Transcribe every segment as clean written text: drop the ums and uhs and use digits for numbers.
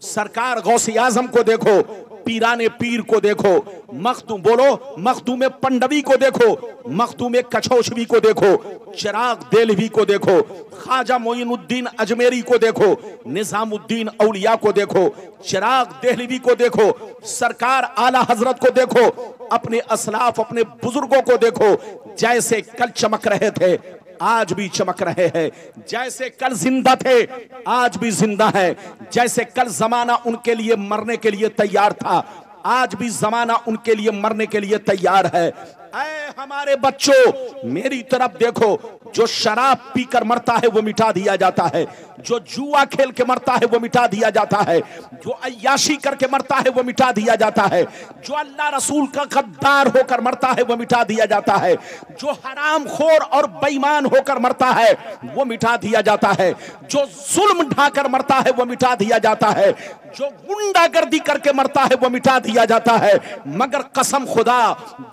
सरकार गौसे आजम को देखो, पीराने पीर को देखो, मखदूम पंडवी को देखो, मखदूम कछौशवी को देखो, चिराग देलवी को देखो, ख्वाजा मोइनुद्दीन अजमेरी को देखो, निजामुद्दीन औलिया को देखो, चिराग देहलवी को देखो, सरकार आला हजरत को देखो, अपने असलाफ अपने बुजुर्गों को देखो, जैसे कल चमक रहे थे आज भी चमक रहे हैं, जैसे कल जिंदा थे आज भी जिंदा है, जैसे कल जमाना उनके लिए मरने के लिए तैयार था आज भी जमाना उनके लिए मरने के लिए तैयार है। ऐ हमारे बच्चों मेरी तरफ देखो, जो शराब पीकर मरता है वो मिटा दिया जाता है, जो जुआ खेल के मरता है वो मिटा दिया जाता है, जो अय्याशी करके मरता है वो मिटा दिया जाता है, जो अल्लाह रसूल का गद्दार होकर मरता है वो मिटा दिया जाता है, जो हरामखोर और बेईमान होकर मरता है वो मिटा दिया जाता है, जो जुल्म ढाकर मरता है वो मिटा दिया जाता है, जो गुंडागर्दी करके मरता है वो मिटा दिया जाता है। मगर कसम खुदा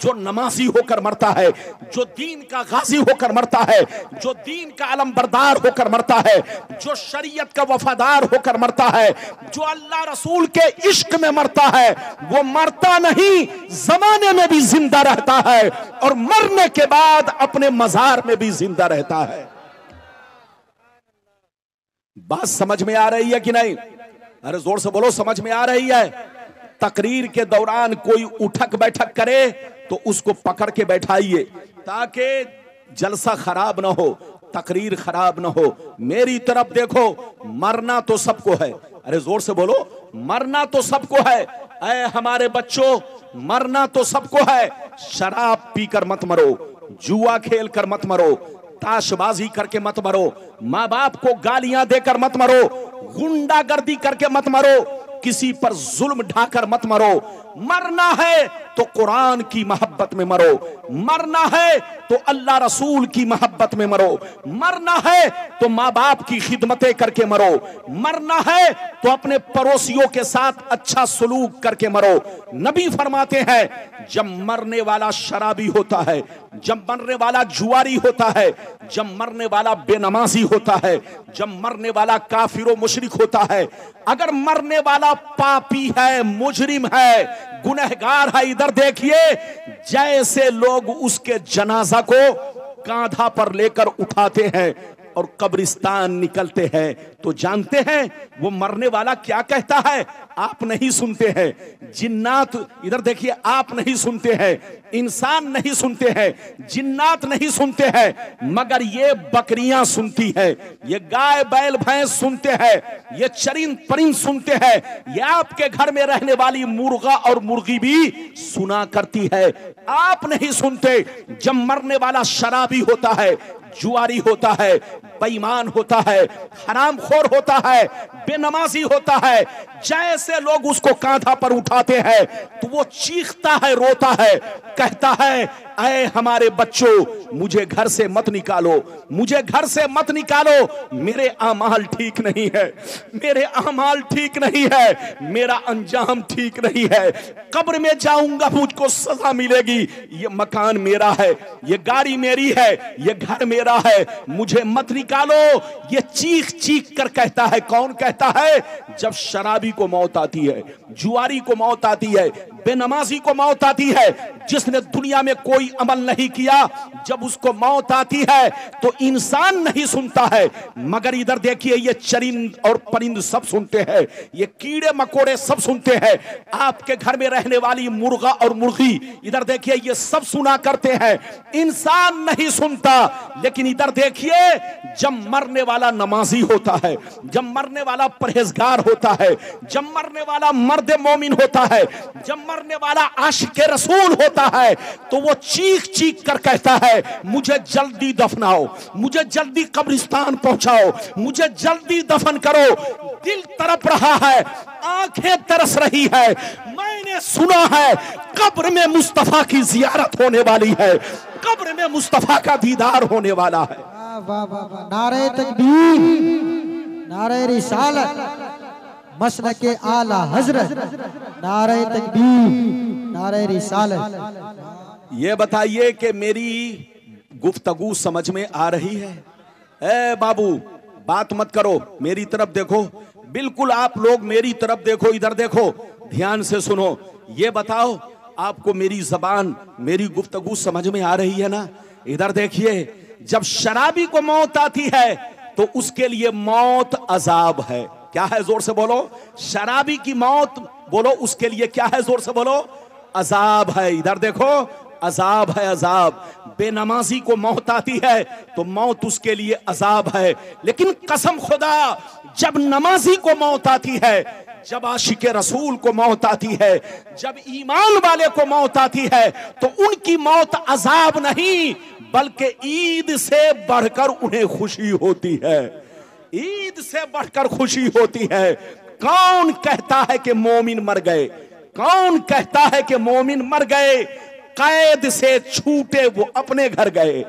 जो नमाजी होकर मरता है, जो दीन का गाजी होकर मरता है, जो दीन का अलमबरदार होकर मरता है, जो शरीयत का वफादार होकर मरता है, जो अल्लाह रसूल के इश्क में मरता है, वो मरता नहीं जमाने में भी जिंदा रहता है और मरने के बाद अपने मजार में भी जिंदा रहता है। बात समझ में आ रही है कि नहीं? अरे जोर से बोलो, समझ में आ रही है? तकरीर के दौरान कोई उठक बैठक करे तो उसको पकड़ के बैठाइए ताकि जलसा खराब ना हो, तकरीर खराब ना हो। मेरी तरफ देखो, मरना तो सबको है। अरे जोर से बोलो, मरना तो सबको है। ऐ हमारे बच्चों, मरना तो सबको है। शराब पीकर मत मरो, जुआ खेल कर मत मरो, ताशबाजी करके मत मरो, माँ बाप को गालियां देकर मत मरो, गुंडागर्दी करके मत मरो, किसी पर जुल्म ढाकर मत मरो। मरना है तो कुरान की मोहब्बत में मरो, मरना है तो अल्लाह रसूल की मोहब्बत में मरो, मरना है तो माँ बाप की खिदमतें करके मरो, मरना है तो अपने पड़ोसियों के साथ अच्छा सलूक करके मरो। नबी फरमाते हैं, जब मरने वाला शराबी होता है, जब मरने वाला जुआरी होता है, जब मरने वाला बेनमाजी होता है, जब मरने वाला काफिर मुशरिक होता है, अगर मरने वाला पापी है, मुजरिम है, गुनहगार है, इधर देखिए, जैसे लोग उसके जनाजा को कांधा पर लेकर उठाते हैं और कब्रिस्तान निकलते हैं, तो जानते हैं वो मरने वाला क्या कहता है? आप नहीं सुनते हैं। जिन्नात, इधर देखिए, आप नहीं सुनते हैं, इंसान नहीं सुनते हैं, जिन्नात नहीं सुनते हैं, मगर ये बकरियां सुनती है, ये गाय बैल भैंस सुनते हैं, ये चरिंद परिंद सुनते हैं, ये आपके घर में रहने वाली मुर्गा और मुर्गी भी सुना करती है। आप नहीं सुनते। जब मरने वाला शराबी होता है, जुआरी होता है, बेईमान होता है, हरामखोर होता है, बेनमाजी होता है, जैसे लोग उसको कांधा पर उठाते हैं तो वो चीखता है, रोता है, कहता है, ऐ हमारे बच्चों मुझे घर से मत निकालो, मुझे घर से मत निकालो, मेरे आमाल ठीक नहीं है, मेरे आमाल ठीक नहीं है, मेरा अंजाम ठीक नहीं है, कब्र में जाऊंगा मुझको सजा मिलेगी, ये मकान मेरा है, ये गाड़ी मेरी है, ये घर मेरा है, मुझे मत निकालो। ये चीख चीख कर कहता है। कौन कहता है? जब शराबी को मौत आती है, जुआरी को मौत आती है, बेनमाजी को मौत आती है, जिसने दुनिया में कोई अमल नहीं किया, जब उसको मौत आती है तो इंसान नहीं सुनता है, मगर इधर देखिए, ये चरिंद और परिंद सब सुनते हैं, ये कीड़े मकोड़े सब सुनते हैं, आपके घर में रहने वाली मुर्गा और मुर्गी, इधर देखिए, ये सब सुना करते हैं, इंसान नहीं सुनता। लेकिन इधर देखिए, जब मरने वाला नमाजी होता है, जब मरने वाला परहेजगार होता है, जब मरने वाला मर्द मोमिन होता है, जब मरने वाला आशिक रसूल होता है, तो वो चीख चीख कर कहता है, मुझे जल्दी दफनाओ, मुझे जल्दी कब्रिस्तान पहुंचाओ, मुझे जल्दी दफन करो। दिल तड़प रहा है, आंखें तरस रही है। मैंने सुना है कब्र में मुस्तफा की जियारत होने वाली है, कब्र में मुस्तफा का दीदार होने वाला है। नारे तकबीर, नारे रिसालत, मसलके आला हजरत, नारे तकबीर, नारे रिसालत। ये बताइए कि मेरी गुफ्तगू समझ में आ रही है? ए बाबू, बात मत करो, मेरी तरफ देखो, बिल्कुल आप लोग मेरी तरफ देखो, इधर देखो, ध्यान से सुनो। ये बताओ आपको मेरी जबान, मेरी गुफ्तगू समझ में आ रही है ना? इधर देखिए, जब शराबी को मौत आती है तो उसके लिए मौत अजाब है। क्या है? जोर से बोलो। शराबी की मौत, बोलो उसके लिए क्या है? जोर से बोलो। अजाब है। इधर देखो, अजाब है, अजाब। बेनमाजी को मौत आती है तो मौत उसके लिए अजाब है। लेकिन कसम खुदा, जब नमाजी को मौत आती है, जब आशिके रसूल को मौत आती है, जब ईमान वाले को मौत आती है, तो उनकी मौत अजाब नहीं बल्कि ईद से बढ़कर उन्हें खुशी होती है। ईद से बढ़कर खुशी होती है। कौन कहता है कि मोमिन मर गए? कौन कहता है कि मोमिन मर गए? कैद से छूटे वो अपने घर गए,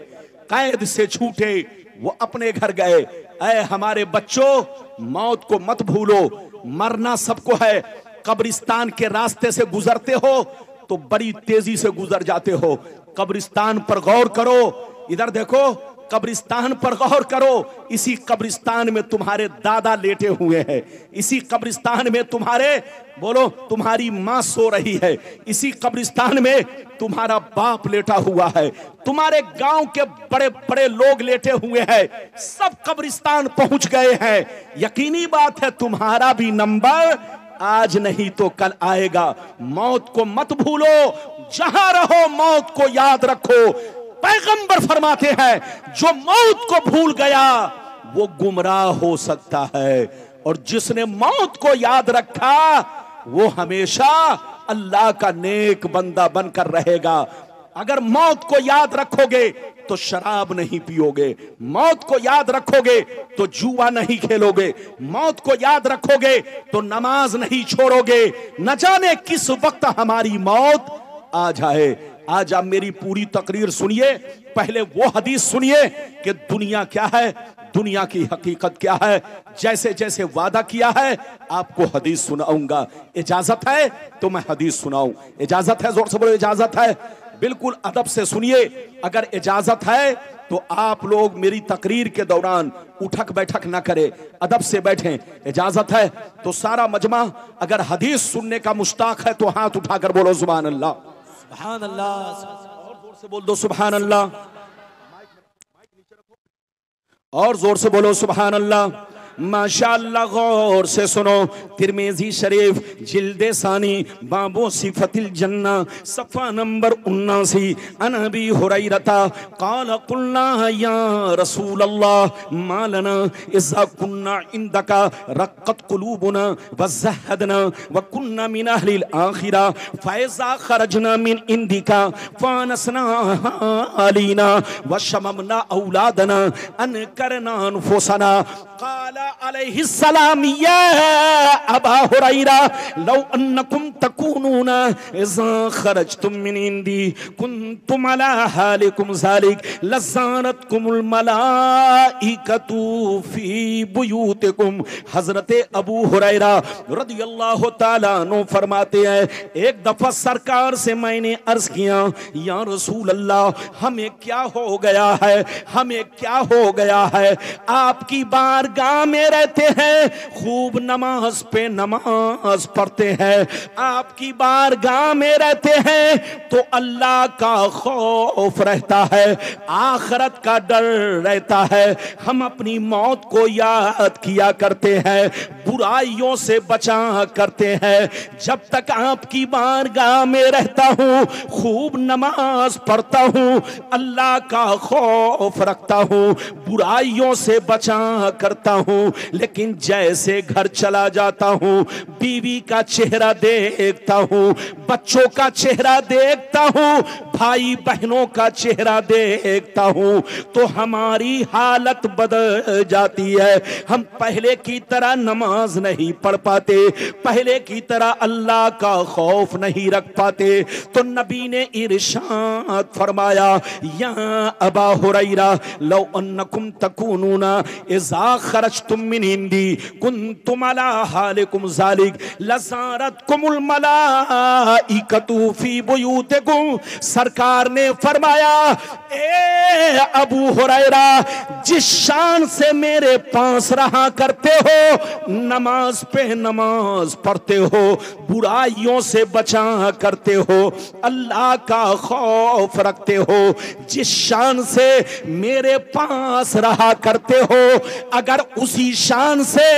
कैद से छूटे वो अपने घर गए। ऐ हमारे बच्चों, मौत को मत भूलो। मरना सबको है। कब्रिस्तान के रास्ते से गुजरते हो तो बड़ी तेजी से गुजर जाते हो। कब्रिस्तान पर गौर करो। इधर देखो, कब्रिस्तान पर गौर करो। इसी कब्रिस्तान में तुम्हारे दादा लेटे हुए हैं। इसी कब्रिस्तान में तुम्हारे, बोलो, तुम्हारी मां सो रही है। इसी कब्रिस्तान में तुम्हारा बाप लेटा हुआ है। तुम्हारे गांव के बड़े बड़े लोग लेटे हुए हैं। सब कब्रिस्तान पहुंच गए हैं। यकीनी बात है तुम्हारा भी नंबर आज नहीं तो कल आएगा। मौत को मत भूलो। जहां रहो मौत को याद रखो। पैगंबर फरमाते हैं, जो मौत को भूल गया वो गुमराह हो सकता है, और जिसने मौत को याद रखा वो हमेशा अल्लाह का नेक बंदा बनकर रहेगा। अगर मौत को याद रखोगे तो शराब नहीं पियोगे, मौत को याद रखोगे तो जुआ नहीं खेलोगे, मौत को याद रखोगे तो नमाज नहीं छोड़ोगे। न जाने किस वक्त हमारी मौत आ जाए। आज आप मेरी पूरी तकरीर सुनिए। पहले वो हदीस सुनिए कि दुनिया क्या है, दुनिया की हकीकत क्या है। जैसे जैसे वादा किया है आपको हदीस सुनाऊंगा। इजाजत है तो मैं हदीस सुनाऊं? इजाजत है? जोर से बोलो, इजाजत है? बिल्कुल अदब से सुनिए। अगर इजाजत है तो आप लोग मेरी तकरीर के दौरान उठक बैठक ना करें, अदब से बैठें। इजाजत है तो सारा मजमा अगर हदीस सुनने का मुश्ताक है तो हाथ उठाकर बोलो सुभान अल्लाह। सुभान अल्लाह। और जोर से बोल दो सुभान अल्लाह। और जोर से बोलो सुभान अल्लाह। माशाअल्लाह, गौर से सुनो। तिरमिज़ी शरीफ जिल्दे सानी बाबो सिफतिल जन्ना सफ़ा नंबर 79। अन अबी हुरैरता क़ाल क़ुल्ना या रसूल अल्लाह मा लना इज़ा कुन्ना इंदका रक़्क़त क़ुलूबुना व ज़हदना व कुन्ना मिन अहलिल आखिरा फ़इज़ा ख़रजना मिन इंदिका फ़ानसना अलीना व शममना औलादना अन करना अनफुसना। क़ाला अलैहिस्सलाम या अबा हुरैरा लौ अन्नकुम तकूनूना इज़ा खरजतुम मिन इंदी कुन्तुम अला हालिकुम ज़ालिक लज़ारतकुमुल मलाइकतु फी बुयूतिकुम। हज़रत अबू हुरैरा रदियल्लाहु ताला अन्हु फरमाते हैं, एक दफा सरकार से मैंने अर्ज किया, या रसूल अल्लाह, हमें क्या हो गया है, हमें क्या हो गया है? आपकी बारगाह में रहते हैं, खूब नमाज पे नमाज पढ़ते हैं, आपकी बारगाह में रहते हैं तो अल्लाह का खौफ रहता है, आखिरत का डर रहता है। हम अपनी मौत को याद किया करते हैं, बुराइयों से बचा करते हैं। जब तक आपकी बारगाह में रहता हूँ, खूब नमाज पढ़ता हूँ, अल्लाह का खौफ रखता हूँ, बुराइयों से बचा करता हूँ। लेकिन जैसे घर चला जाता हूँ, बीवी का चेहरा देखता हूँ, बच्चों का चेहरा देखता हूँ, भाई बहनों का चेहरा देखता हूँ, तो हमारी हालत बदल जाती है। हम पहले की तरह नमाज नहीं पढ़ पाते, पहले की तरह अल्लाह का खौफ नहीं रख पाते। तो नबी ने इरशाद फरमाया, या अबा हुरैरा लौ अन्नकुम तकूनूना इज़ा खरजतुम मिन इंदी कुन्तुम अला हालिकुम ज़ालिक मालिक लज़ारत कुमुल मलाइकतु फी बुयूतिकुम, सरकार ने फरमाया ए अबू हुरैरा, जिस शान से मेरे पास रहा करते हो, नमाज पे नमाज पढ़ते हो, बुराइयों से बचा करते हो, अल्लाह का खौफ रखते हो, जिस शान से मेरे पास रहा करते हो, अगर उसी शान से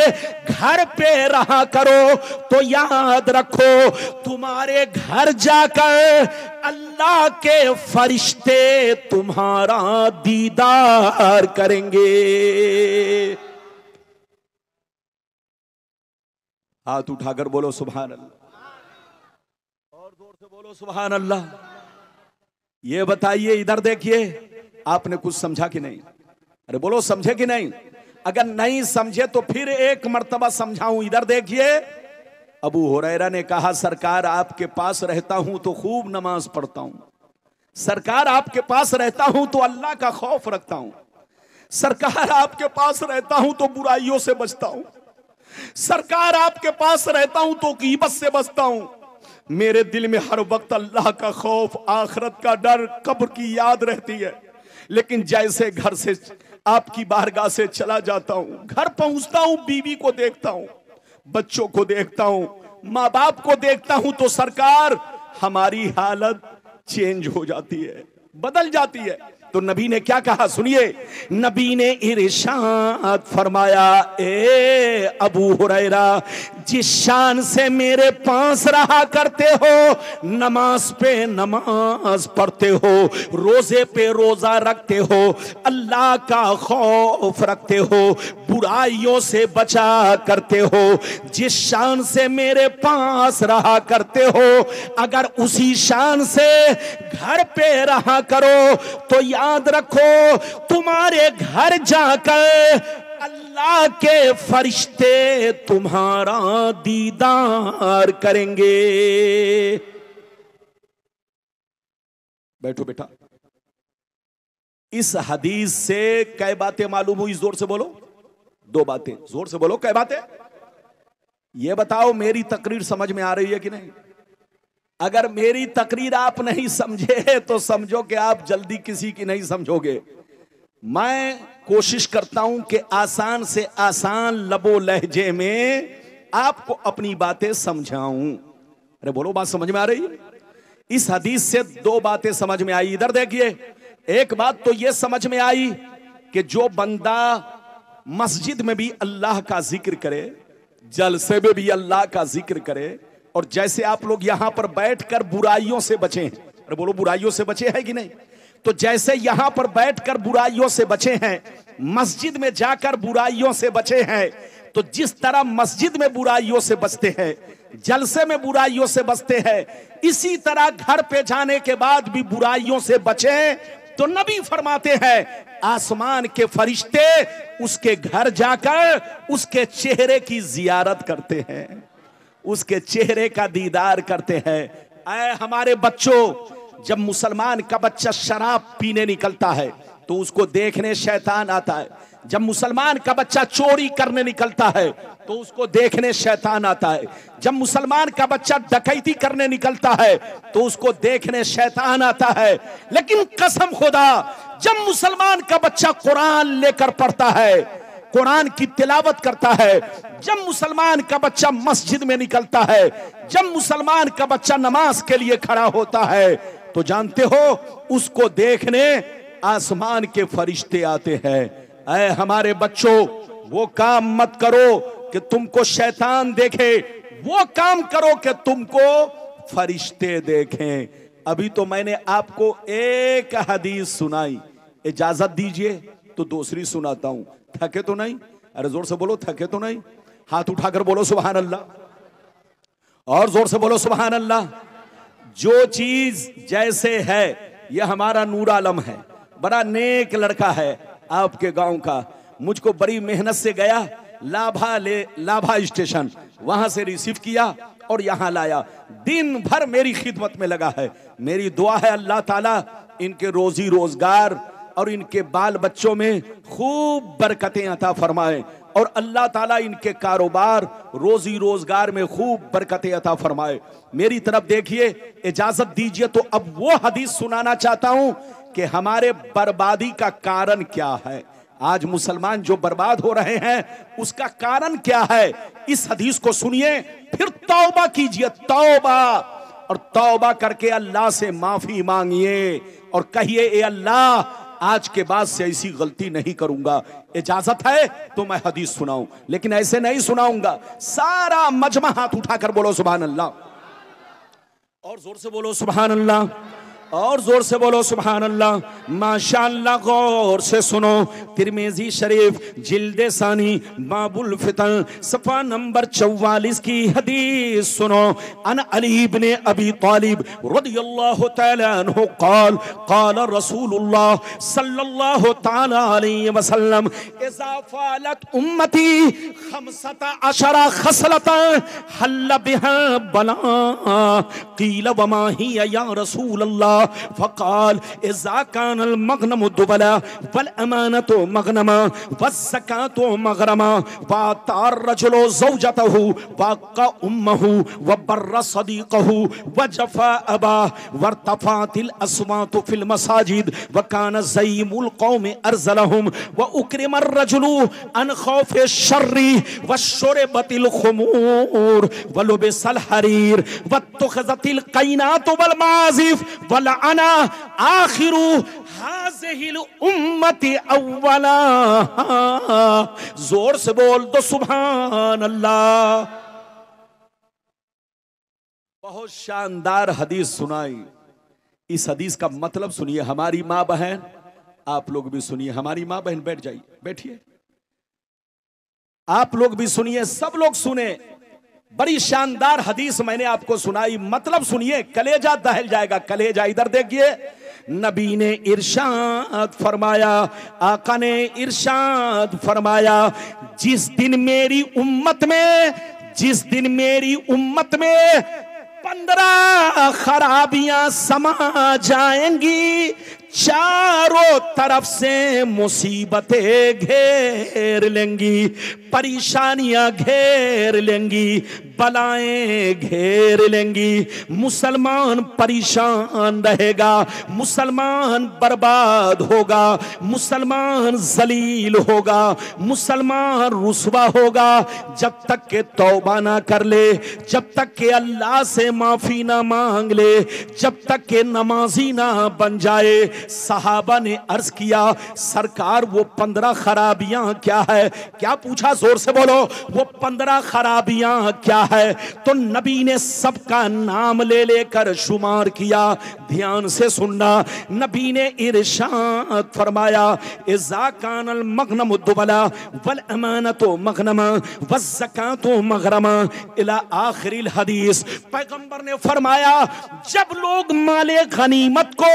घर पे रहा करो तो याद रखो तुम्हारे घर जाकर अल्लाह के फरिश्ते तुम्हारा दीदार करेंगे। हाथ उठाकर बोलो सुभान अल्लाह, और जोर से बोलो सुभान अल्लाह। ये बताइए, इधर देखिए, आपने कुछ समझा कि नहीं? अरे बोलो समझे कि नहीं? अगर नहीं समझे तो फिर एक मर्तबा समझाऊं। इधर देखिए, अबू हुरैरा ने कहा सरकार आपके पास रहता हूं तो खूब नमाज पढ़ता हूं, सरकार आपके पास रहता हूं तो अल्लाह का खौफ रखता हूं, सरकार आपके पास रहता हूं तो बुराइयों से बचता हूं, सरकार आपके पास रहता हूं तो गीबत से बचता हूं, मेरे दिल में हर वक्त अल्लाह का खौफ, आखिरत का डर, कब्र की याद रहती है। लेकिन जैसे घर से आपकी बारगाह से चला जाता हूं, घर पहुंचता हूं, बीवी को देखता हूं, बच्चों को देखता हूं, माँ बाप को देखता हूं, तो सरकार हमारी हालत चेंज हो जाती है, बदल जाती है। तो नबी ने क्या कहा सुनिए, नबी ने इरशाद फरमाया ए अबू हुरैरा, जिस शान से मेरे पास रहा करते हो, नमाज पे नमाज पढ़ते हो, रोजे पे रोजा रखते हो, अल्लाह का खौफ रखते हो, बुराइयों से बचा करते हो, जिस शान से मेरे पास रहा करते हो, अगर उसी शान से घर पे रहा करो तो याद रखो तुम्हारे घर जाकर अल्लाह के फरिश्ते तुम्हारा दीदार करेंगे। बैठो बेटा। इस हदीस से कै बातें मालूम हुई? जोर से बोलो। दो बातें। जोर से बोलो, कै बातें? ये बताओ मेरी तकरीर समझ में आ रही है कि नहीं? अगर मेरी तकरीर आप नहीं समझे तो समझो कि आप जल्दी किसी की नहीं समझोगे। मैं कोशिश करता हूं कि आसान से आसान लबो लहजे में आपको अपनी बातें समझाऊं। अरे बोलो, बात समझ में आ रही है? इस हदीस से दो बातें समझ में आई। इधर देखिए, एक बात तो यह समझ में आई कि जो बंदा मस्जिद में भी अल्लाह का जिक्र करे, जलसे में भी अल्लाह का जिक्र करे, और जैसे आप लोग यहां पर बैठकर बुराइयों से बचे हैं, अरे बोलो बुराइयों से बचे हैं कि नहीं? तो जैसे यहां पर बैठकर बुराइयों से बचे हैं, मस्जिद में जाकर बुराइयों से बचे हैं, तो जिस तरह मस्जिद में बुराइयों से बचते हैं, जलसे में बुराइयों से बचते हैं, इसी तरह घर पे जाने के बाद भी बुराइयों से बचें। तो नबी फरमाते हैं आसमान के फरिश्ते उसके घर जाकर उसके चेहरे की जियारत करते हैं, उसके चेहरे का दीदार करते हैं। ऐ हमारे बच्चों, जब मुसलमान का बच्चा शराब पीने निकलता है तो उसको देखने शैतान आता है, जब मुसलमान का बच्चा चोरी करने निकलता है तो उसको देखने शैतान आता है, जब मुसलमान का बच्चा डकैती करने निकलता है तो उसको देखने शैतान आता है। लेकिन कसम खुदा, जब मुसलमान का बच्चा कुरान लेकर पढ़ता है, कुरान की तिलावत करता है, जब मुसलमान का बच्चा मस्जिद में निकलता है, जब मुसलमान का बच्चा नमाज के लिए खड़ा होता है, तो जानते हो उसको देखने आसमान के फरिश्ते आते हैं। ऐ हमारे बच्चों, वो काम मत करो कि तुमको शैतान देखे, वो काम करो कि तुमको फरिश्ते देखें। अभी तो मैंने आपको एक हदीस सुनाई, इजाजत दीजिए तो दूसरी सुनाता हूं। थके तो नहीं? अरे जोर से बोलो, थके तो नहीं? हाथ उठाकर बोलो सुभान अल्लाह, और जोर से बोलो सुभान अल्लाह। जो चीज जैसे है, यह हमारा नूर आलम है, बड़ा नेक लड़का है आपके गांव का, मुझको बड़ी मेहनत से गया लाभा स्टेशन, वहां से रिसीव किया और यहां लाया, दिन भर मेरी खिदमत में लगा है। मेरी दुआ है अल्लाह ताला इनके रोजी रोजगार और इनके बाल बच्चों में खूब बरकतें अता फरमाए। और अल्लाह ताला इनके कारोबार रोजी रोजगार में खूब बरकत अता फरमाए। मेरी तरफ देखिए, इजाजत दीजिए तो अब वो हदीस सुनाना चाहता हूं कि हमारे बर्बादी का कारण क्या है। आज मुसलमान जो बर्बाद हो रहे हैं उसका कारण क्या है, इस हदीस को सुनिए, फिर तौबा कीजिए, तौबा, और तौबा करके अल्लाह से माफी मांगिए और कहिए, ए अल्लाह आज के बाद से ऐसी गलती नहीं करूंगा। इजाजत है तो मैं हदीस सुनाऊं, लेकिन ऐसे नहीं सुनाऊंगा। सारा मजमा हाथ उठाकर बोलो सुभान अल्लाह, और जोर से बोलो सुभान अल्लाह, और जोर से बोलो सुभान अल्लाह। माशाअल्लाह, गौर से सुनो, तिरमिजी शरीफ जिल्दे सानी बाबुल फितन सफा नंबर 44 की हदीस सुनो। अन अली इब्ने अबी तालिब रदियल्लाहु तआला अन्हु क़ाल क़ाल रसूलुल्लाह सल्लल्लाहु तआला अलैहि वसल्लम इज़ा फ़अलत उम्मती 15 खसलतन हल्ल बिहा बला क़ील वमा हिया या रसूलल्लाह फ़क़ाल इज़ा कानल मग़नमु दुबला वल अमानतु मग़नमा वज़्ज़कातु मग़रमा वअतार रजुलु ज़ौजतहु वअक़्क़ा उम्महु वबर्र सदीक़हु वजफ़ा अबाह वरतफ़अतिल अस्वातु फ़िल मसाजिद वकान ज़ईमुल क़ौमि अरज़लहुम वउक्रिमर रजुलु अन ख़ौफ़ि शर्रि वशुरिबतिल ख़ुमूर वलुबिसल हरीर वत्तुख़िज़तिल क़ैनातु वल माज़िफ़ वलअना आखिरु हाज़िहिल उम्मति अव्वला। जोर से बोल दो सुभान अल्लाह। बहुत शानदार हदीस सुनाई। इस हदीस का मतलब सुनिए। हमारी माँ बहन, आप लोग भी सुनिए, हमारी माँ बहन बैठ जाइए, बैठिए, आप लोग भी सुनिए, सब लोग सुने। बड़ी शानदार हदीस मैंने आपको सुनाई, मतलब सुनिए, कलेजा दहल जाएगा। कलेजा इधर देखिए, नबी ने इरशाद फरमाया, आका ने इरशाद फरमाया, जिस दिन मेरी उम्मत में 15 खराबियां समा जाएंगी, चारों तरफ से मुसीबतें घेर लेंगी, परेशानियां घेर लेंगी, बलाएं घेर लेंगी, मुसलमान परेशान रहेगा, मुसलमान बर्बाद होगा, मुसलमान जलील होगा, मुसलमान रुसवा होगा, जब तक के तौबा ना कर ले, जब तक के अल्लाह से माफी ना मांग ले, जब तक के नमाजी ना बन जाए। सहाबा ने अर्ज किया, सरकार वो 15 खराबियां क्या है? क्या पूछा? जोर से बोलो, वो 15 खराबियां क्या है? तो नबी ने सबका नाम ले लेकर शुमार किया। ध्यान से सुनना, नबी ने इरशाद फरमाया, इज़ा कानल मग़नमु दुबला वल अमानतु मग़नमा वज़्ज़कातु मग़रमा इला आखिरिल हदीस। पैगंबर ने फरमाया, जब लोग माले गनीमत को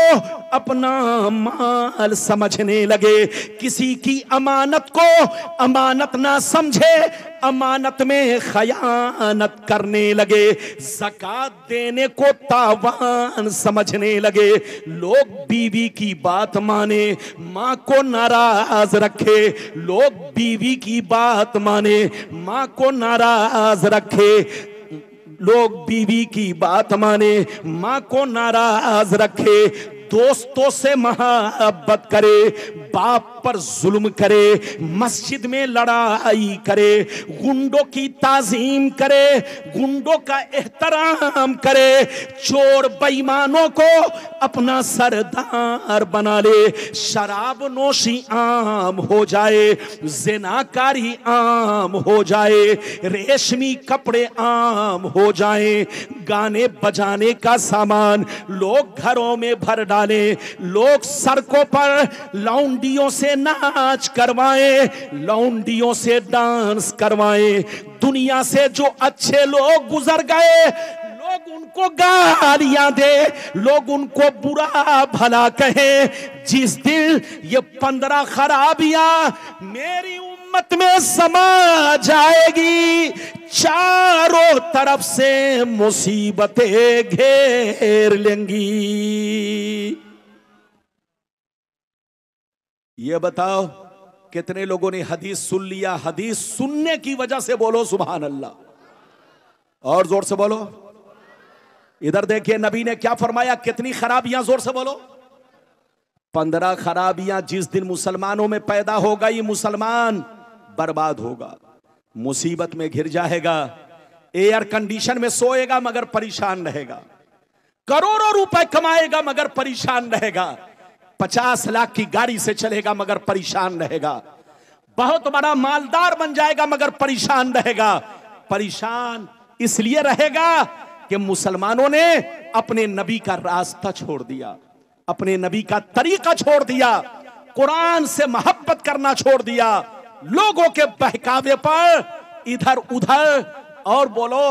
अपना माल समझने लगे, किसी की अमानत को अमानत ना समझे, अमानत में खयानत करने लगे, ज़कात देने को तावान समझने लगे, लोग बीवी की बात माने, माँ को नाराज रखे, लोग बीवी की बात माने, माँ को नाराज रखे, लोग बीवी की बात माने, माँ को नाराज रखे, दोस्तों से मोहब्बत करे, बाप पर जुल्म करे, मस्जिद में लड़ाई करे, गुंडों की ताजीम करे, गुंडों का एहतराम करे, चोर बेईमानों को अपना सरदार बना ले, शराब नोशी आम हो जाए, ज़िनाकारी आम हो जाए, रेशमी कपड़े आम हो जाए, गाने बजाने का सामान लोग घरों में भर डाले, लोग सड़कों पर लौंडियों से नाच करवाएं, लौंडियों से डांस करवाएं, दुनिया से जो अच्छे लोग गुजर गए लोग उनको गालियां दे, लोग उनको बुरा भला कहे। जिस दिन ये 15 खराबियां मेरी उम्मत में समा जाएगी, चारों तरफ से मुसीबतें घेर लेंगी। ये बताओ, कितने लोगों ने हदीस सुन लिया? हदीस सुनने की वजह से बोलो सुभान अल्लाह। और जोर से बोलो। इधर देखिए नबी ने क्या फरमाया, कितनी खराबियां, जोर से बोलो। 15 खराबियां जिस दिन मुसलमानों में पैदा होगा, ये मुसलमान बर्बाद होगा, मुसीबत में घिर जाएगा, एयर कंडीशन में सोएगा मगर परेशान रहेगा, करोड़ों रुपए कमाएगा मगर परेशान रहेगा, 50 लाख की गाड़ी से चलेगा मगर परेशान रहेगा, बहुत बड़ा मालदार बन जाएगा मगर परेशान रहेगा। परेशान इसलिए रहेगा कि मुसलमानों ने अपने नबी का रास्ता छोड़ दिया, अपने नबी का तरीका छोड़ दिया, कुरान से मोहब्बत करना छोड़ दिया, लोगों के बहकावे पर इधर उधर और बोलो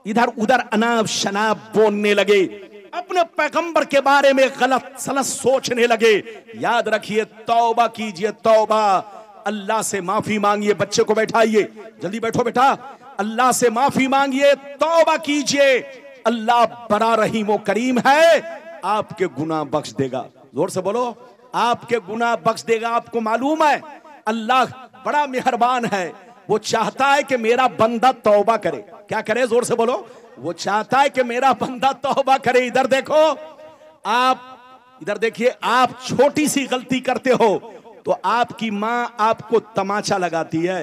इधर उधर अनाब शनाब बोलने लगे, अपने पैगंबर के बारे में गलत सलत सोचने लगे। याद रखिए, तौबा कीजिए, तौबा। अल्लाह से माफी मांगिए। बच्चे को बैठाइए, जल्दी बैठो बेटा। अल्लाह से माफी मांगिए, तौबा कीजिए। अल्लाह बड़ा रहीम व करीम है, आपके गुनाह बख्श देगा। जोर से बोलो, आपके गुनाह बख्श देगा। आपको मालूम है अल्लाह बड़ा मेहरबान है, वो चाहता है कि मेरा बंदा तौबा करे। क्या करे? जोर से बोलो। वो चाहता है कि मेरा बंदा तौबा करे। इधर देखो, आप इधर देखिए, आप छोटी सी गलती करते हो तो आपकी मां आपको तमाचा लगाती है।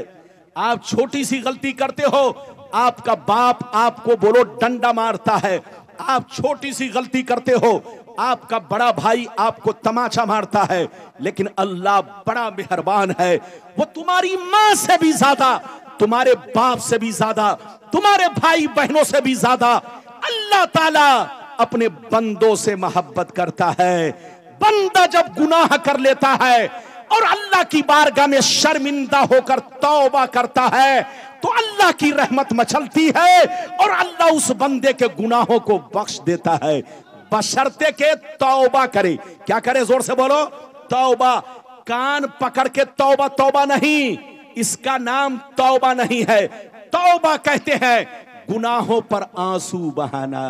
आप छोटी सी गलती करते हो, आपका बाप आपको बोलो डंडा मारता है। आप छोटी सी गलती करते हो, आपका बड़ा भाई आपको तमाचा मारता है। लेकिन अल्लाह बड़ा मेहरबान है, वो तुम्हारी मां से भी ज्यादा, तुम्हारे बाप से भी ज्यादा, तुम्हारे भाई बहनों से भी ज्यादा अल्लाह ताला अपने बंदों से मोहब्बत करता है। बंदा जब गुनाह कर लेता है और अल्लाह की बारगाह में शर्मिंदा होकर तौबा करता है तो अल्लाह की रहमत मचलती है और अल्लाह उस बंदे के गुनाहों को बख्श देता है, बशर्ते के तौबा करे। क्या करे? जोर से बोलो, तौबा। कान पकड़ के तौबा, तौबा नहीं, इसका नाम तौबा नहीं है। तौबा कहते हैं गुनाहों पर आंसू बहाना,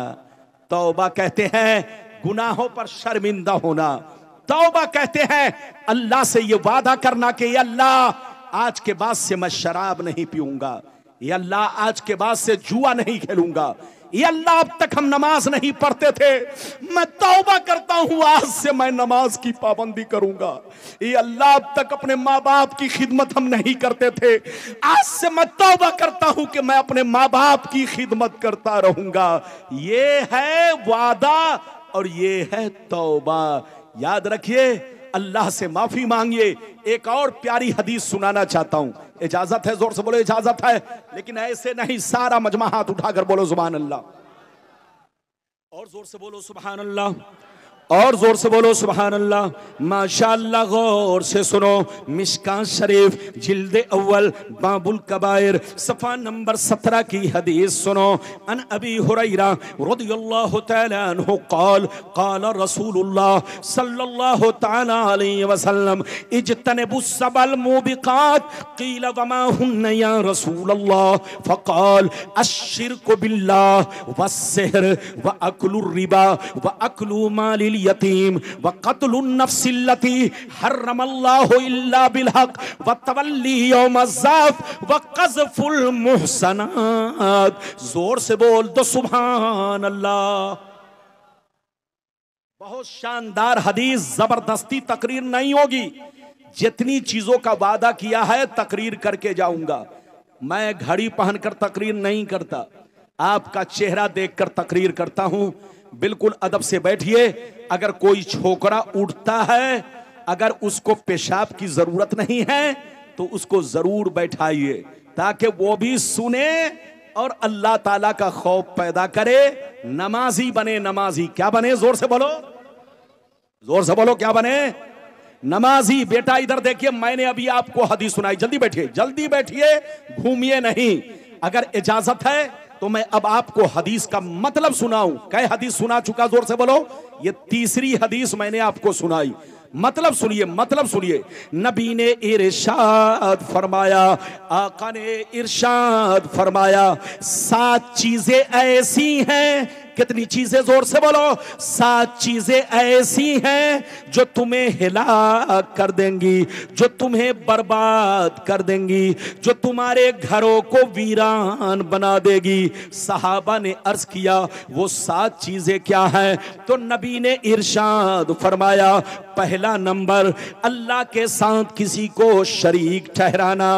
तौबा कहते हैं गुनाहों पर शर्मिंदा होना, तौबा कहते हैं अल्लाह से ये वादा करना कि अल्लाह आज के बाद से मैं शराब नहीं पीऊंगा, ये अल्लाह आज के बाद से जुआ नहीं खेलूंगा, ये अल्लाह अब तक हम नमाज नहीं पढ़ते थे, मैं तौबा करता हूं आज से मैं नमाज की पाबंदी करूंगा, ये अल्लाह अब तक अपने माँ बाप की खिदमत हम नहीं करते थे, आज से मैं तौबा करता हूं कि मैं अपने माँ बाप की खिदमत करता रहूंगा। ये है वादा और ये है तौबा। याद रखिए, अल्लाह से माफी मांगिए। एक और प्यारी हदीस सुनाना चाहता हूं, इजाजत है? जोर से बोलो, इजाजत है। लेकिन ऐसे नहीं, सारा मजमा हाथ उठाकर बोलो सुभान अल्लाह, और जोर से बोलो सुभान अल्लाह, और जोर से बोलो सुभान अल्लाह। माशाअल्लाह, गौर से सुनो। मिशकात शरीफ जिल्द अव्वल बाबुल कबायर सफा नंबर 17 की हदीस सुनो। अन अबी हुरैरा रदियल्लाहु तआला अन्हु क़ाल क़ाल रसूलुल्लाह सल्लल्लाहु तआला अलैहि वसल्लम इज्तनिबुस सबल मुबिकात क़ील वमा हुन्ना या रसूलल्लाह फ़क़ाल अश्शिरकु बिल्लाह वस्सिहर व अक्लुर रिबा व अक्लु मालिल यतीम व क़त्लुन नफ्सिल्लती हर्रमल्लाहु इल्ला बिलहक़ व तवल्ली यौम ज़ाफ़ व क़ज़फ़ुल मुहसनात। जोर से बोल दो सुभान अल्लाह। बहुत शानदार हदीस, जबरदस्ती तकरीर नहीं होगी। जितनी चीजों का वादा किया है तकरीर करके जाऊंगा। मैं घड़ी पहनकर तकरीर नहीं करता, आपका चेहरा देखकर तकरीर करता हूं। बिल्कुल अदब से बैठिए। अगर कोई छोकरा उठता है, अगर उसको पेशाब की जरूरत नहीं है तो उसको जरूर बैठाइए ताकि वो भी सुने और अल्लाह ताला का खौफ पैदा करे, नमाजी बने। नमाजी क्या बने? जोर से बोलो, जोर से बोलो, क्या बने? नमाजी। बेटा इधर देखिए, मैंने अभी आपको हदीस सुनाई, जल्दी बैठिए, जल्दी बैठिए, घूमिए नहीं। अगर इजाजत है तो मैं अब आपको हदीस का मतलब सुनाऊं। कै हदीस सुना चुका? जोर से बोलो। ये तीसरी हदीस मैंने आपको सुनाई। मतलब सुनिए, मतलब सुनिए। नबी ने इरशाद फरमाया, आका ने इरशाद फरमाया, 7 चीजें ऐसी हैं कितनी चीजें, जोर से बोलो। 7 चीजें ऐसी हैं जो तुम्हें हिला कर देंगी, जो तुम्हें बर्बाद कर देंगी, जो तुम्हारे घरों को वीरान बना देगी। सहाबा ने अर्ज किया वो 7 चीजें क्या हैं? तो नबी ने इरशाद फरमाया, पहला नंबर अल्लाह के साथ किसी को शरीक ठहराना।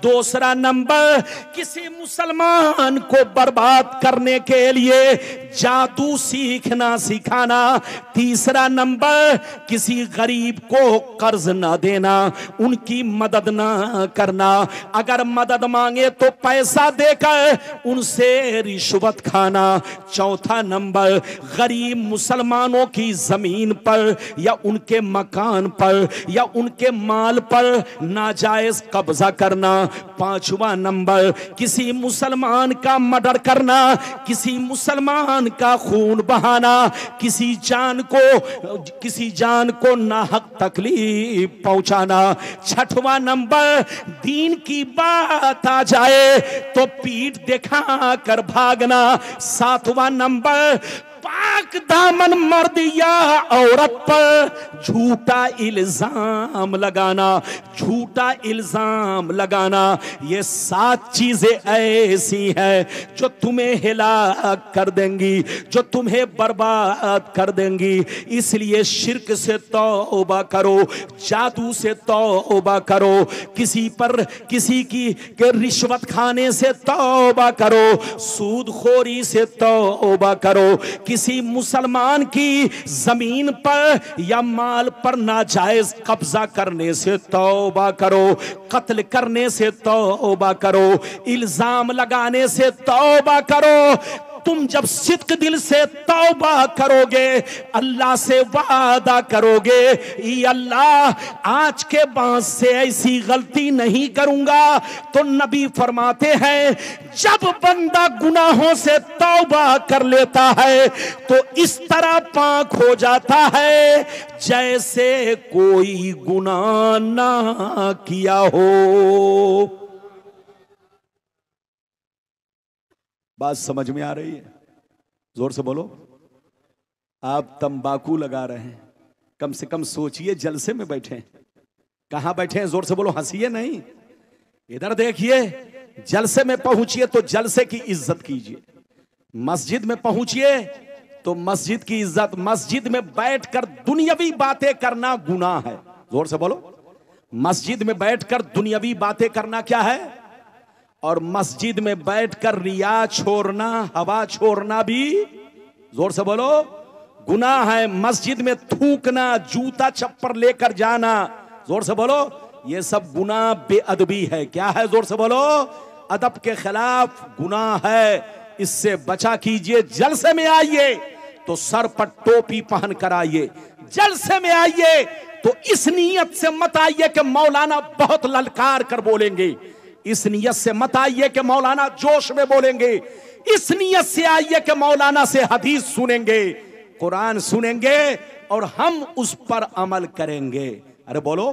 दूसरा नंबर किसी मुसलमान को बर्बाद करने के लिए जादू सीखना सिखाना। तीसरा नंबर किसी गरीब को कर्ज ना देना, उनकी मदद ना करना, अगर मदद मांगे तो पैसा देकर उनसे रिश्वत खाना। चौथा नंबर गरीब मुसलमानों की जमीन पर या उनके मकान पर या उनके माल पर नाजायज कब्जा करना। पांचवा नंबर किसी मुसलमान का मर्डर करना, किसी मुसलमान का खून बहाना, किसी जान को नाहक तकलीफ पहुंचाना। छठवां नंबर दीन की बात आ जाए तो पीठ दिखा कर भागना। सातवां नंबर पाक दामन मर्द या औरत पर झूठा इल्जाम लगाना, झूठा इल्जाम लगाना। ये 7 चीजें ऐसी हैं जो तुम्हें हिला कर देंगी, जो तुम्हें बर्बाद कर देंगी। इसलिए शिर्क से तौबा करो, जादू से तौबा करो, किसी की रिश्वत खाने से तौबा करो, सूदखोरी से तौबा करो, किसी मुसलमान की जमीन पर या माल पर नाजायज कब्जा करने से तौबा करो, कत्ल करने से तौबा करो, इल्जाम लगाने से तौबा करो। तुम जब सिद्क दिल से तौबा करोगे, अल्लाह से वादा करोगे, ये अल्लाह आज के बाद से ऐसी गलती नहीं करूंगा, तो नबी फरमाते हैं जब बंदा गुनाहों से तौबा कर लेता है तो इस तरह पाक हो जाता है जैसे कोई गुनाह ना किया हो। बात समझ में आ रही है? जोर से बोलो। आप तंबाकू लगा रहे हैं, कम से कम सोचिए जलसे में बैठे हैं। कहां बैठे हैं? जोर से बोलो, हंसिए नहीं, इधर देखिए। जलसे में पहुंचिए तो जलसे की इज्जत कीजिए, मस्जिद में पहुंचिए तो मस्जिद की इज्जत। मस्जिद में बैठकर दुनियावी बातें करना गुनाह है। जोर से बोलो। मस्जिद में बैठकर दुनियावी बातें करना क्या है? और मस्जिद में बैठकर रिया छोड़ना, हवा छोड़ना भी, जोर से बोलो, गुनाह है। मस्जिद में थूकना, जूता चप्पल लेकर जाना, जोर से बोलो, ये सब गुनाह बेअदबी है। क्या है? जोर से बोलो, अदब के खिलाफ गुनाह है। इससे बचा कीजिए। जलसे में आइए तो सर पर टोपी पहन कर आइए। जलसे में आइए तो इस नीयत से मत आइए कि मौलाना बहुत ललकार कर बोलेंगे, इस नीयत से मत आइए कि मौलाना जोश में बोलेंगे, इस नीयत से आइए कि मौलाना से हदीस सुनेंगे, कुरान सुनेंगे और हम उस पर अमल करेंगे। अरे बोलो,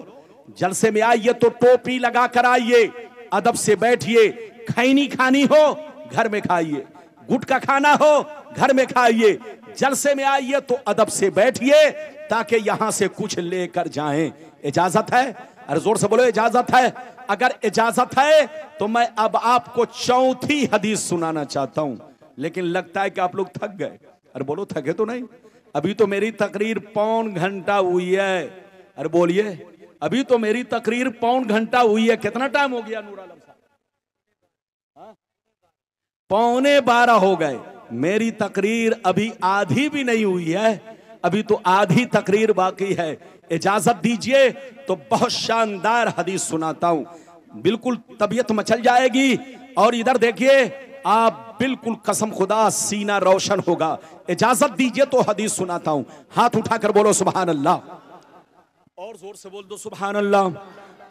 जलसे में आइए तो टोपी लगा कर आइए, अदब से बैठिए। खैनी खानी हो घर में खाइए, गुटखा खाना हो घर में खाइए। जलसे में आइए तो अदब से बैठिए ताकि यहां से कुछ लेकर जाएं। इजाजत है? अरे जोर से बोलो, इजाजत है? अगर इजाजत है तो मैं अब आपको चौथी हदीस सुनाना चाहता हूं, लेकिन लगता है कि आप लोग थक गए। अरे बोलो, थके तो नहीं? अभी तो मेरी तकरीर पौन घंटा हुई है। अरे बोलिए, अभी तो मेरी तकरीर पौन घंटा हुई है। कितना टाइम हो गया नूर आलम साहब? 11:15 हो गए। मेरी तकरीर अभी आधी भी नहीं हुई है, अभी तो आधी तकरीर बाकी है। इजाजत दीजिए तो बहुत शानदार हदीस सुनाता हूं, बिल्कुल तबीयत मचल जाएगी। और इधर देखिए, आप बिल्कुल कसम खुदा सीना रोशन होगा। इजाजत दीजिए तो हदीस सुनाता हूं। हाथ उठाकर बोलो सुभान अल्लाह, और जोर से बोल दो सुभान अल्लाह।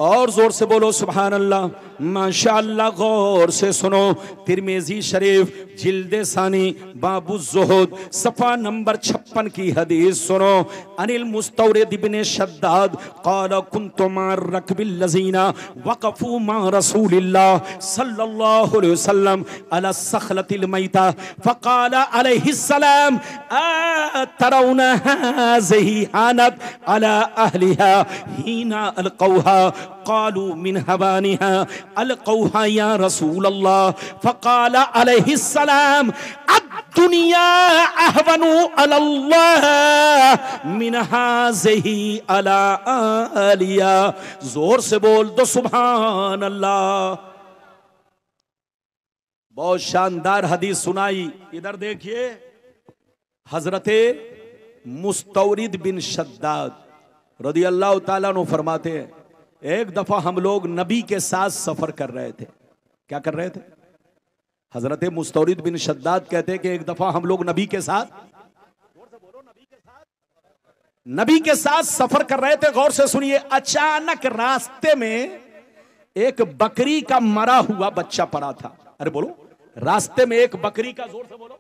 और जोर से बोलो सुभान अल्लाह, माशाअल्लाह। गौर से सुनो, तिरमिजी शरीफ जिल्दे सानी बाबू ज़ुहद सफ़ा नंबर 56 की हदीस सुनो। अनिल मुस्तौरिद इब्ने शद्दाद क़ाल कुन्तु मार रकबिल लज़ीना वक़फ़ू मा रसूलिल्लाह सल्लल्लाहु अलैहि वसल्लम अला सख़लतिल मैता फ़क़ाल अलैहिस्सलाम अतरौना हाज़िही हानत अला अहलिहा हीना अलक़ौहा क़ालू मिन हवानिहा अलक़ौहा या रसूलल्लाह फ़क़ाल अलैहिस्सलाम अद्दुनिया अहवनु अलल्लाह मिन हाज़िही अला आलिया। जोर से बोल दो सुभान अल्लाह। बहुत शानदार हदीस सुनाई। इधर देखिए, हजरते मुस्तौरिद बिन शद्दाद रदियल्लाहु ताला अन्हु फरमाते हैं, एक दफा हम लोग नबी के साथ सफर कर रहे थे। क्या कर रहे थे? हजरत मुस्तौरिद बिन शद्दाद कहते हैं कि एक दफा हम लोग नबी के साथ सफर कर रहे थे। गौर से सुनिए, अचानक रास्ते में एक बकरी का मरा हुआ बच्चा पड़ा था। अरे बोलो, रास्ते में एक बकरी का, जोर से बोलो,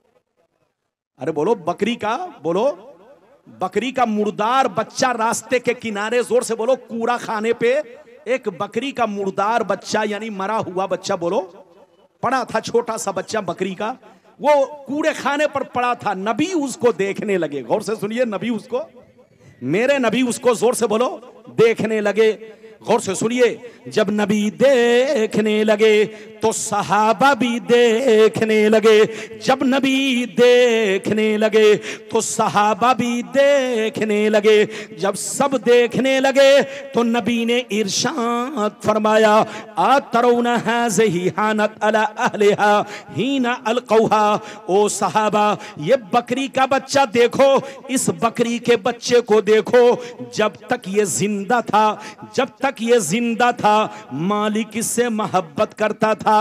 अरे बोलो, बकरी का, बोलो, बकरी का मुर्दार बच्चा रास्ते के किनारे, जोर से बोलो, कूड़ा खाने पे एक बकरी का मुर्दार बच्चा यानी मरा हुआ बच्चा, बोलो, पड़ा था। छोटा सा बच्चा बकरी का, वो कूड़े खाने पर पड़ा था। नबी उसको देखने लगे। गौर से सुनिए, नबी उसको, मेरे नबी उसको, जोर से बोलो, देखने लगे। गौर से सुनिए, जब नबी देखने लगे तो सहाबा भी देखने लगे। जब नबी देखने लगे तो सहाबा भी देखने लगे। जब सब देखने लगे तो नबी ने इरशाद फरमाया, अतरौना हाज़िही हानत अला अहलिहा हीना अलक़ौहा। ओ सहाबा, ये बकरी का बच्चा देखो, इस बकरी के बच्चे को देखो। जब तक ये जिंदा था, जब तक ये जिंदा था, मालिक इससे मोहब्बत करता था।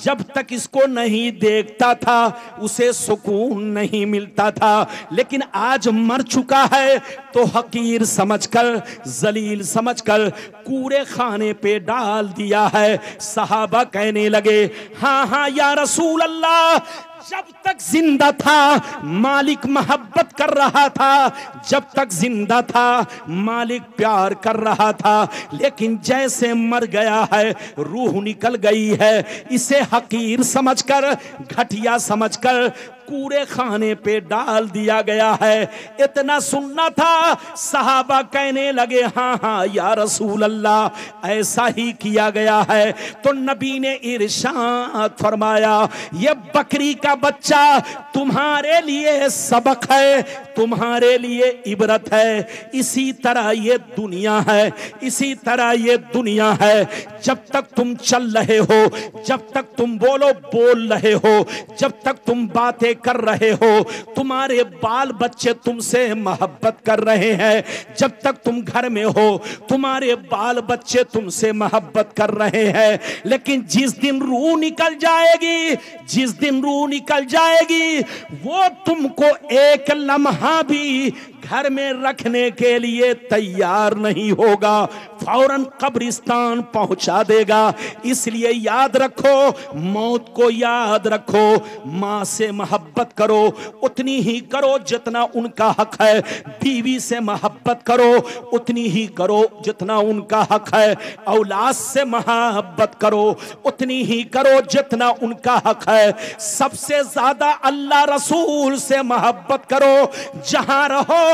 जब तक इसको नहीं देखता था, उसे सुकून नहीं मिलता था। लेकिन आज मर चुका है तो हकीर समझकर, जलील समझकर कूड़े खाने पे डाल दिया है। सहाबा कहने लगे, हाँ हाँ या रसूल अल्लाह, जब तक जिंदा था मालिक मोहब्बत कर रहा था, जब तक जिंदा था मालिक प्यार कर रहा था, लेकिन जैसे मर गया है, रूह निकल गई है, इसे हकीर समझकर, घटिया समझकर कूड़े खाने पे डाल दिया गया है। इतना सुनना था, सहाबा कहने लगे, हाँ हाँ या रसूल अल्लाह, ऐसा ही किया गया है। तो नबी ने इरशाद फरमाया, ये बकरी का बच्चा तुम्हारे लिए सबक है, तुम्हारे लिए इबरत है। इसी तरह ये दुनिया है, इसी तरह ये दुनिया है। जब तक तुम चल रहे हो, जब तक तुम बोल रहे हो, जब तक तुम बातें कर रहे हो, तुम्हारे बाल बच्चे तुमसे मोहब्बत कर रहे हैं। जब तक तुम घर में हो, तुम्हारे बाल बच्चे तुमसे मोहब्बत कर रहे हैं। लेकिन जिस दिन रूह निकल जाएगी, जिस दिन रूह निकल जाएगी, वो तुमको एक लम्हा भी घर में रखने के लिए तैयार नहीं होगा, फौरन कब्रिस्तान पहुंचा देगा। इसलिए याद रखो, मौत को याद रखो। माँ से मोहब्बत करो, उतनी ही करो जितना उनका हक है। बीवी से मोहब्बत करो, उतनी ही करो जितना उनका हक है। औलाद से मोहब्बत करो, उतनी ही करो जितना उनका हक है। सबसे ज्यादा अल्लाह रसूल से मोहब्बत करो। जहां रहो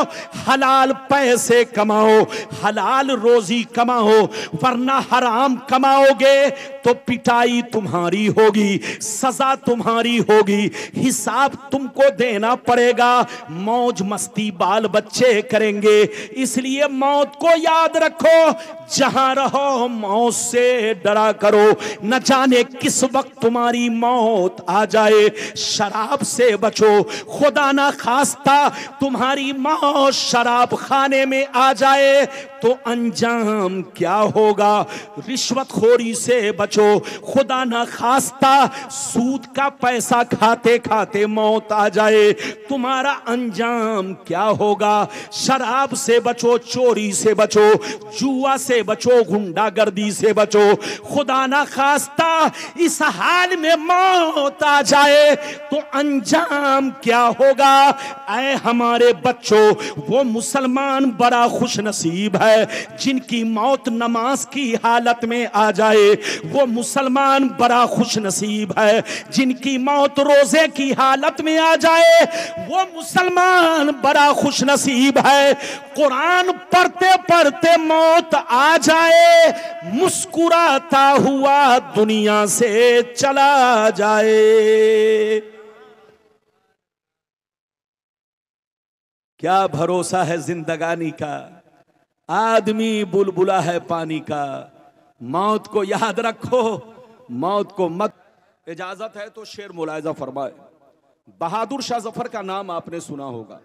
हलाल पैसे कमाओ, हलाल रोजी कमाओ, वरना हराम कमाओगे तो पिटाई तुम्हारी होगी, सजा तुम्हारी होगी, हिसाब तुमको देना पड़ेगा। मौज मस्ती बाल बच्चे करेंगे। इसलिए मौत को याद रखो, जहां रहो मौत से डरा करो। न जाने किस वक्त तुम्हारी मौत आ जाए। शराब से बचो, खुदा ना खास्ता तुम्हारी मौत मौत शराब खाने में आ जाए तो अंजाम क्या होगा। रिश्वतखोरी से बचो, खुदा ना खास्ता सूद का पैसा खाते खाते मौत आ जाए तुम्हारा अंजाम क्या होगा। शराब से बचो, चोरी से बचो, जुआ से बचो, गुंडागर्दी से बचो। खुदा ना खास्ता इस हाल में मौत आ जाए तो अंजाम क्या होगा। ऐ हमारे बच्चों, वो मुसलमान बड़ा खुश नसीब है जिनकी मौत नमाज की हालत में आ जाए। वो मुसलमान बड़ा खुश नसीब है जिनकी मौत रोजे की हालत में आ जाए। वो मुसलमान बड़ा खुश नसीब है कुरान पढ़ते पढ़ते मौत आ जाए, मुस्कुराता हुआ दुनिया से चला जाए। क्या भरोसा है जिंदगानी का, आदमी बुलबुला है पानी का। मौत को याद रखो, मौत को मत। इजाजत है तो शेर मुलायजा फरमाए। बहादुर शाह जफर का नाम आपने सुना होगा।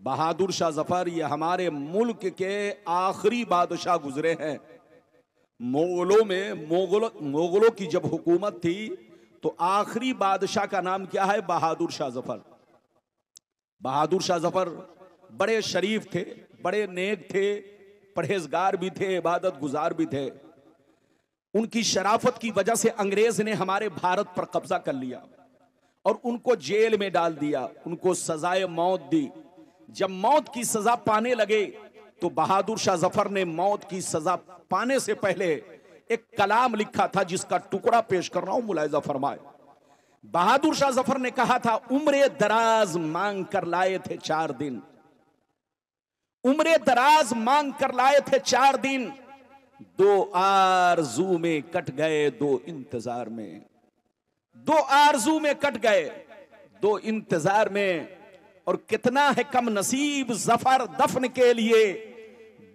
बहादुर शाह जफर ये हमारे मुल्क के आखिरी बादशाह गुजरे हैं। मोगलों की जब हुकूमत थी तो आखिरी बादशाह का नाम क्या है? बहादुर शाह जफर। बहादुर शाह जफर बड़े शरीफ थे, बड़े नेक थे, परहेजगार भी थे, इबादत गुजार भी थे। उनकी शराफत की वजह से अंग्रेज ने हमारे भारत पर कब्जा कर लिया और उनको जेल में डाल दिया, उनको सजाए मौत दी। जब मौत की सजा पाने लगे तो बहादुर शाह जफर ने मौत की सजा पाने से पहले एक कलाम लिखा था जिसका टुकड़ा पेश कर रहा हूं, मुलाहिजा फरमाए। बहादुर शाह जफर ने कहा था, उम्रे दराज मांग कर लाए थे 4 दिन, उम्रे दराज मांग कर लाए थे 4 दिन, 2 आरज़ू में कट गए 2 इंतजार में, 2 आरज़ू में कट गए 2 इंतजार में। और कितना है कम नसीब जफर दफन के लिए,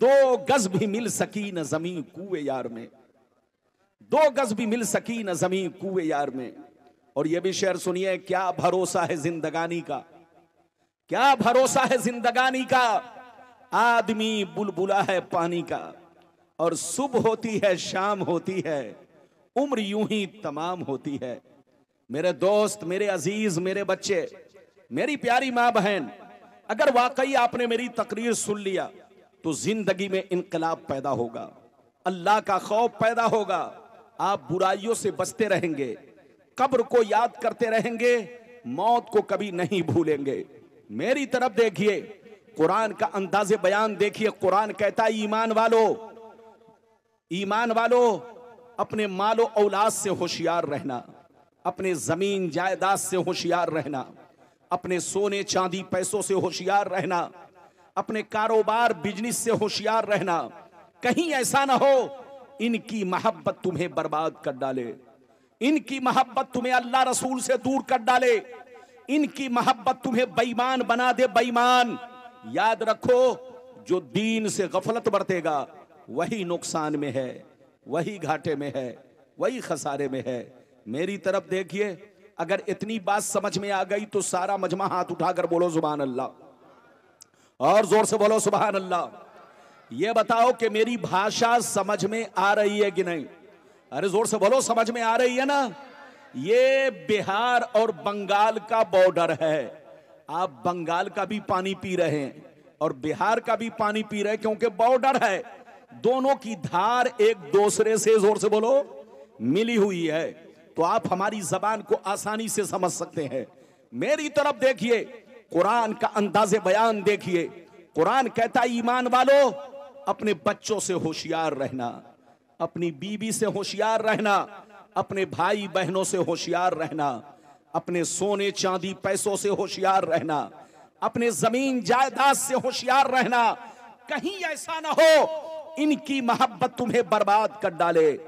2 गज भी मिल सकी न जमीन कुए यार में, 2 गज भी मिल सकी न जमीन कुए यार में। और यह भी शेर सुनिए, क्या भरोसा है जिंदगानी का, क्या भरोसा है जिंदगानी का। आदमी बुलबुला है पानी का, और सुबह होती है शाम होती है, उम्र यूं ही तमाम होती है। मेरे दोस्त, मेरे अजीज, मेरे बच्चे, मेरी प्यारी माँ बहन, अगर वाकई आपने मेरी तकरीर सुन लिया तो जिंदगी में इनकलाब पैदा होगा, अल्लाह का खौफ पैदा होगा, आप बुराइयों से बचते रहेंगे, कब्र को याद करते रहेंगे, मौत को कभी नहीं भूलेंगे। मेरी तरफ देखिए, कुरान का अंदाज़े बयान देखिए। कुरान कहता है, ईमान वालों, ईमान वालों, अपने मालो औलाद से होशियार रहना, अपने जमीन जायदाद से होशियार रहना, अपने सोने चांदी पैसों से होशियार रहना, अपने कारोबार बिजनेस से होशियार रहना। कहीं ऐसा ना हो इनकी मोहब्बत तुम्हें बर्बाद कर डाले, इनकी मोहब्बत तुम्हें अल्लाह रसूल से दूर कर डाले, इनकी मोहब्बत तुम्हें बेईमान बना दे, बेईमान। याद रखो, जो दीन से गफलत बरतेगा वही नुकसान में है, वही घाटे में है, वही खसारे में है। मेरी तरफ देखिए, अगर इतनी बात समझ में आ गई तो सारा मजमा हाथ उठाकर बोलो सुभान अल्लाह, और जोर से बोलो सुभान अल्लाह। ये बताओ कि मेरी भाषा समझ में आ रही है कि नहीं? अरे जोर से बोलो, समझ में आ रही है ना? ये बिहार और बंगाल का बॉर्डर है। आप बंगाल का भी पानी पी रहे हैं और बिहार का भी पानी पी रहे हैं, क्योंकि बॉर्डर है, दोनों की धार एक दूसरे से, जोर से बोलो, मिली हुई है। तो आप हमारी जबान को आसानी से समझ सकते हैं। मेरी तरफ देखिए, कुरान का अंदाज़े बयान देखिए। कुरान कहता है, ईमान वालों, अपने बच्चों से होशियार रहना, अपनी बीवी से होशियार रहना, अपने भाई बहनों से होशियार रहना, अपने सोने चांदी पैसों से होशियार रहना, अपने जमीन जायदाद से होशियार रहना। कहीं ऐसा ना हो इनकी मोहब्बत तुम्हें बर्बाद कर डाले,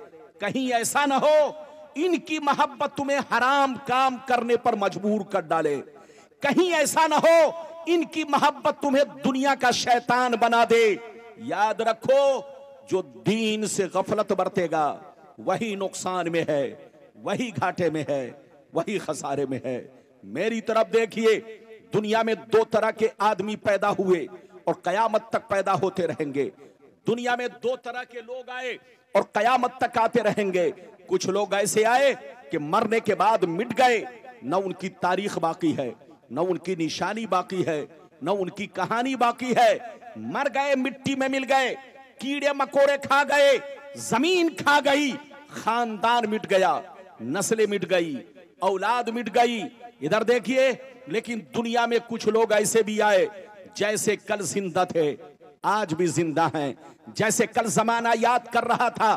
कहीं ऐसा ना हो इनकी मोहब्बत तुम्हें हराम काम करने पर मजबूर कर डाले, कहीं ऐसा ना हो इनकी मोहब्बत तुम्हें दुनिया का शैतान बना दे। याद रखो, जो दीन से गफलत बरतेगा वही नुकसान में है, वही घाटे में है, वही खसारे में है। मेरी तरफ देखिए, दुनिया में 2 तरह के आदमी पैदा हुए, और कयामत तक पैदा होते रहेंगे। दुनिया में दो तरह के लोग आए और कयामत तक आते रहेंगे। कुछ लोग ऐसे आए कि मरने के बाद मिट गए, न उनकी तारीख बाकी है, न उनकी निशानी बाकी है, न उनकी कहानी बाकी है। मर गए, मिट्टी में मिल गए, कीड़े मकोड़े खा गए, जमीन खा गई, खानदान मिट गया, नस्लें मिट गई, औलाद मिट गई। इधर देखिए, लेकिन दुनिया में कुछ लोग ऐसे भी आए जैसे कल जिंदा थे, आज भी जिंदा हैं। जैसे कल जमाना याद कर रहा था,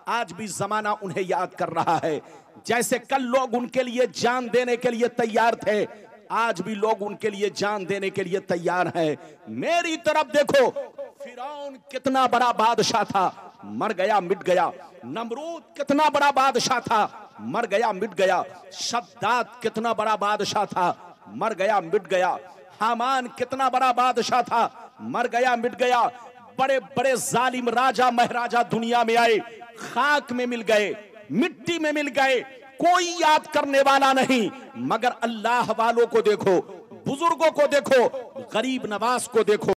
आज भी जमाना उन्हें याद कर रहा है। जैसे कल लोग उनके लिए जान देने के लिए तैयार थे, आज भी लोग उनके लिए जान देने के लिए तैयार हैं। मेरी तरफ देखो, फिरौन कितना बड़ा बादशाह था, मर गया, मिट गया। नमरूद कितना बड़ा बादशाह था, मर गया, मिट गया। शद्दाद कितना बड़ा बादशाह था, मर गया, मिट गया। हामान कितना बड़ा बादशाह था, मर गया, मिट गया। बड़े बड़े जालिम राजा महाराजा दुनिया में आए, खाक में मिल गए, मिट्टी में मिल गए, कोई याद करने वाला नहीं। मगर अल्लाह वालों को देखो, बुजुर्गों को देखो, गरीब नवाज को देखो।